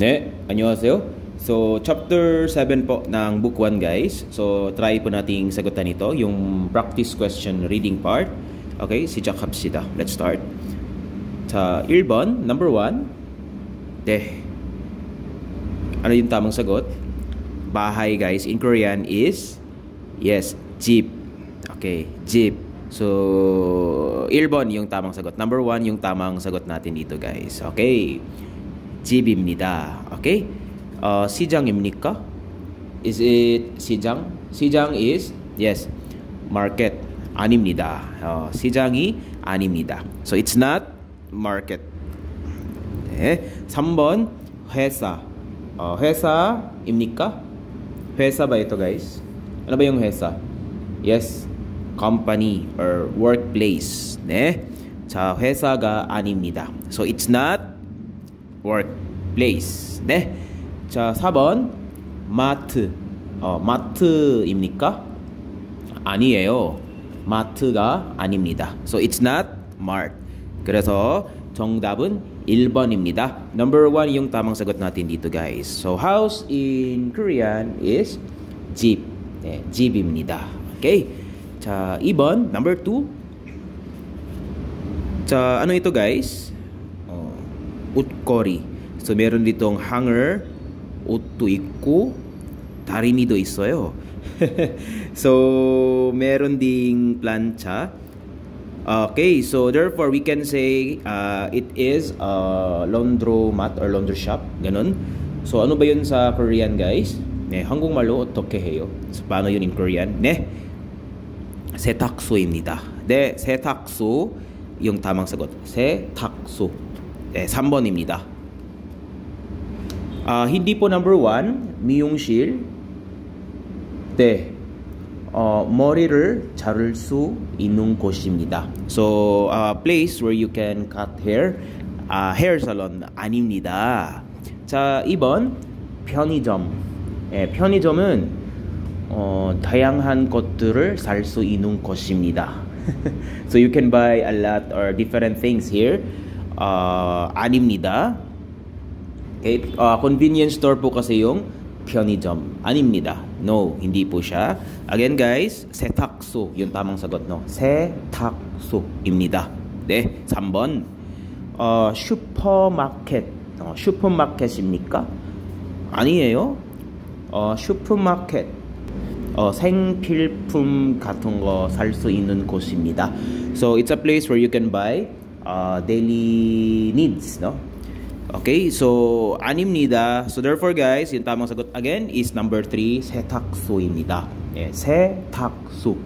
네, 안녕하세요. So, chapter 7 po ng book 1 guys. So, try po nating sagutan ito, yung practice question reading part. Okay, 시작합시다. Let's start. 자, 1번, number 1. 네. Ano yung tamang sagot? Bahay guys, in Korean is, yes, 집. Okay, 집. So, 1번 yung tamang sagot. Number 1 yung tamang sagot natin dito guys. Okay. 집입니다. Okay? 시장입니까? Is it 시장? 시장 is yes, market. 아닙니다. 시장이 아닙니다. So it's not market. 네. 3번 회사. 회사입니까? 회사 ba ito guys? Ano ba yung 회사? Yes, company or workplace. 네. 자, 회사가 아닙니다. So it's not workplace. 네. 자, 4번 마트. 마트입니까? 아니에요. 마트가 아닙니다. So it's not mart. 그래서 정답은 1번입니다. Number 1 yung tamang sagot natin dito guys. So house in Korean is 집. 네, 집입니다. Okay. 자, 2번 number 2. 자, ano ito guys? 옷걸이. So meron ditong hanger, 옷도 있고 다리미도 있어요. So meron ding plancha. Okay, so therefore we can say it is a laundromat or laundry shop, ganun. So ano ba yun sa Korean guys? 네, 한국말로 어떻게 해요? So, paano yun in Korean? 네, 세탁소입니다. 네, 세탁소 yung tamang sagot. 세탁소. 네, 3번입니다. hindi po number 1, 미용실. 네, 머리를 자를 수 있는 곳입니다. So, place where you can cut hair. hair salon 아닙니다. 자, 2번, 편의점. 네, 편의점은 다양한 것들을 살 수 있는 곳입니다. So, you can buy a lot or different things here. 아닙니다. Okay, convenience store po kasi yung 편의점. 아닙니다. No, hindi po siya. Again guys, 세탁소 yung tamang sagot no. 세탁소입니다. 네, 3번. 슈퍼마켓. 슈퍼마켓입니까? 아니에요. 슈퍼마켓. 생필품 같은 거 살 수 있는 곳입니다. So it's a place where you can buy daily needs, no? Okay, so 아닙니다. So therefore guys, yung tamang sagot again is number 3, 세탁소입니다. 네, 세탁소.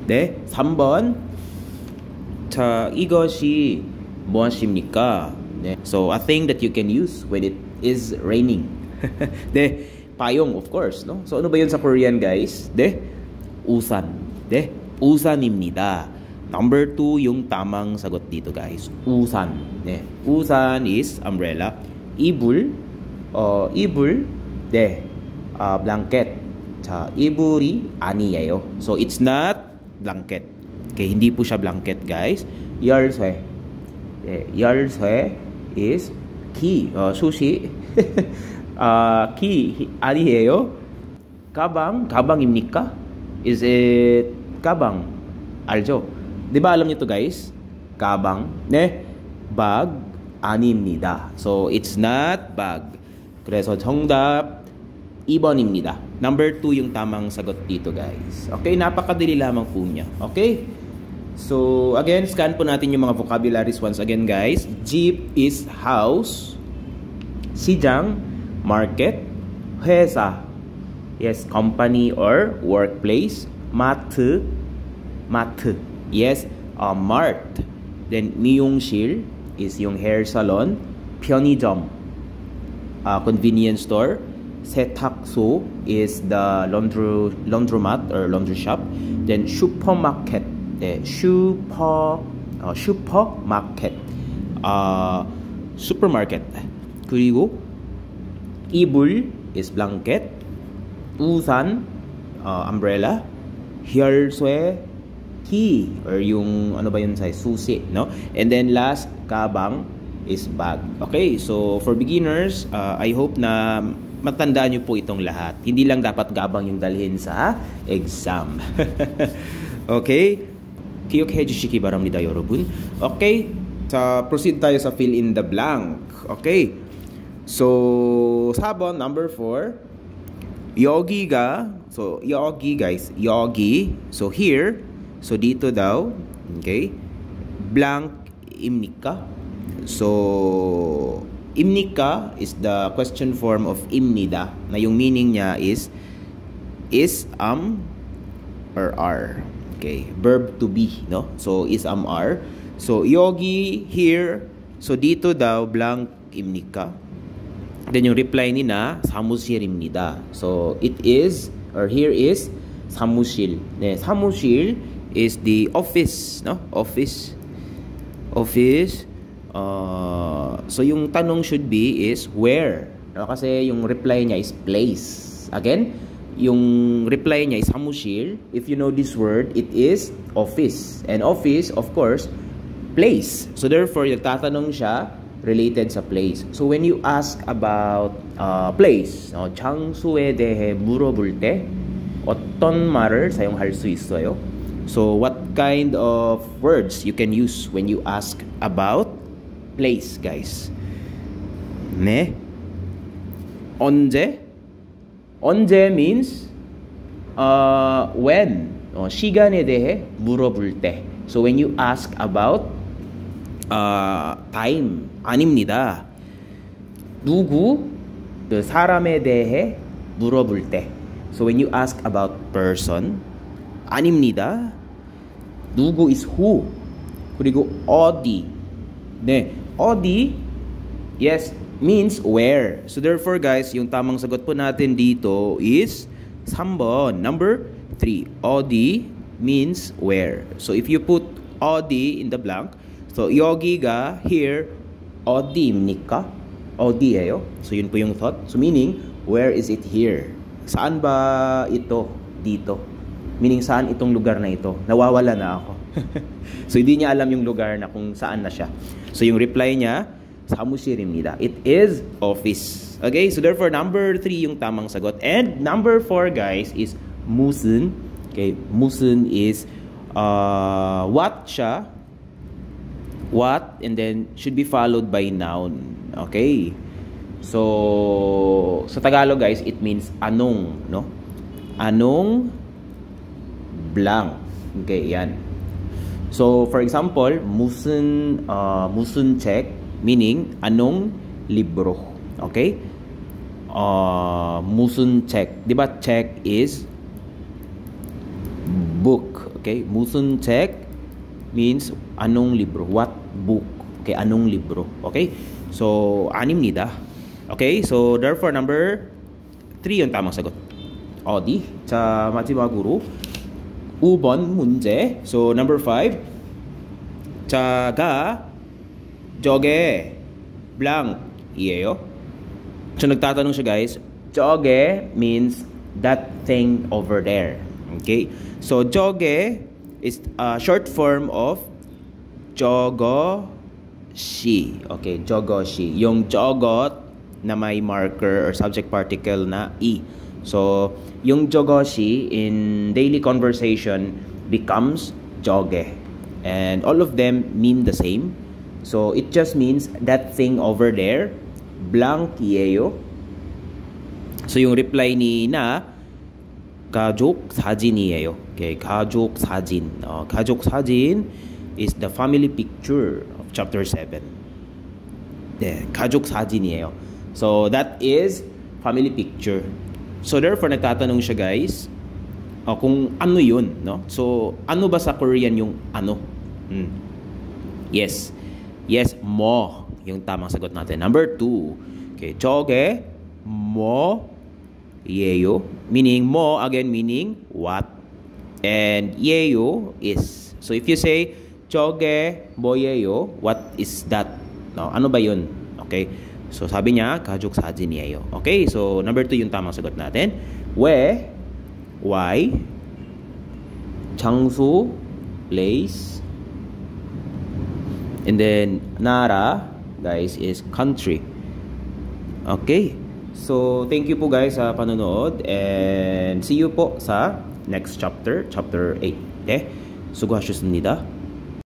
네, 3번. 자, 이것이 무엇입니까? 네, so a thing that you can use when it is raining. 네, payong of course, no? So ano ba yun sa Korean guys? 네, 우산. 네, 우산입니다. Number 2 yung tamang sagot dito guys. 우산. 네. 우산 is umbrella. 이불. 이불. 네. blanket. 자, 이불이 아니에요. So it's not blanket. Okay, hindi po siya blanket guys. 열쇠. 네. 열쇠 is key. 수시. key 아니에요. 가방. 가방입니까? Is it 가방? 알죠? Di ba alam niyo to guys? Kabang. 네. bag. 아닙니다. So, it's not bag. 그래서 정답 2번입니다. Number 2 yung tamang sagot dito guys. Okay, napakadali lamang po niya. Okay? So, again, scan po natin yung mga vocabularies once again guys. Jeep is house. 시장, market. 회사, yes, company or workplace. 마트, 마트. Yes, mart. Then 미용실 is yung hair salon. 편의점, convenience store. 세탁소 is the laundromat or laundry shop. Then supermarket, supermarket, supermarket. 그리고 이불 is blanket. 우산, umbrella. 열쇠, key or yung ano ba yun sa susi, no? And then last, kabang is bag. Okay, so for beginners, I hope na matandaan nyo po itong lahat. Hindi lang dapat gabang yung dalhin sa exam. Okay? 기억해 주시기 바랍니다, 여러분. Okay? 자, proceed tayo sa fill in the blank. Okay? So, 4번, number 4. 여기가, so, 여기 guys, 여기. So, here. So, dito daw. Okay? blank입니까? So, 입니까 is the question form of 입니다. Na yung meaning niya is, or are. Okay, verb to be, no? So, are. So, 여기, here. So, dito daw, blank입니까? Then, yung reply ni na, 사무실입니다. So, it is, or here is, 사무실. 네, 사무실 is the office, no? Office. So, yung tanong should be is, where? No? Kasi yung reply niya is place. Again, yung reply niya is 사무실. If you know this word, it is office. And office, of course, place. So, therefore, yung tatanong siya, related sa place. So, when you ask about place, 장소에 대해 물어볼 때 어떤 말을 사용할 수 있어요? So, what kind of words you can use when you ask about place, guys? 네. 언제? 언제 means when. 시간에 대해 물어볼 때. So, when you ask about time, 아닙니다. 누구? 그 사람에 대해 물어볼 때. So, when you ask about person, 아닙니다. 누구 is who. 그리고 어디. 네, 어디, yes, means where. So, therefore, guys, yung tamang sagot po natin dito is 3번, number 3. 어디 means where. So, if you put 어디 in the blank, so, 여기가 here, 어디입니까? 어디예요? So, yun po yung thought. So, meaning, where is it here? Saan ba ito? Dito. Meaning, saan itong lugar na ito? Nawawala na ako. So, hindi niya alam yung lugar na kung saan na siya. So, yung reply niya, 사무실입니다. It is office. Okay? So, therefore, number 3 yung tamang sagot. And number 4, guys, is 무슨. Okay? 무슨 is what siya. What, and then should be followed by noun. Okay? So, sa Tagalog, guys, it means anong, no? Anong blank. Okay, yan. So, for example, 무슨 책, meaning anong libro. Okay? 무슨 책. Di ba 책 is book. Okay? 무슨 책 means anong libro. What book. Okay, anong libro. Okay? So, 아닙니다. Okay? So, therefore, number 3 yung tamang sagot. 어디? 자, 마지막으로 5번 문제. So, number 5. 자가 저게 blank이에요. So, nagtatanong siya, guys. 저게 means that thing over there. Okay? So, 저게 is a short form of 저것이. Okay, 저것이. Yung 저것 na may marker or subject particle na i. So, yung 저것이 in daily conversation becomes 저게. And all of them mean the same. So, it just means that thing over there, blank이에요. So, yung reply ni na, 가족 사진이에요. Okay, 가족 사진. 가족 사진 is the family picture of chapter 7. Yeah, 가족 사진이에요. So, that is family picture. So, therefore, nagtatanong siya, guys, kung ano yun, no? So, ano ba sa Korean yung ano? Yes. Yes, mo. Yung tamang sagot natin. Number 2. Okay, 저게 뭐예요? Meaning mo, again, meaning what? And 예요 is. So, if you say, 저게 뭐예요? What is that? No, ano ba yun? Okay. So, sabi niya, 가족 사진이에요. Okay, so, number 2 yung tamang sagot natin. 왜, why, 장소, place, and then, 나라, guys, is country. Okay. So, thank you po guys sa panonood and see you po sa next chapter, chapter 8. Okay? 수고하셨습니다.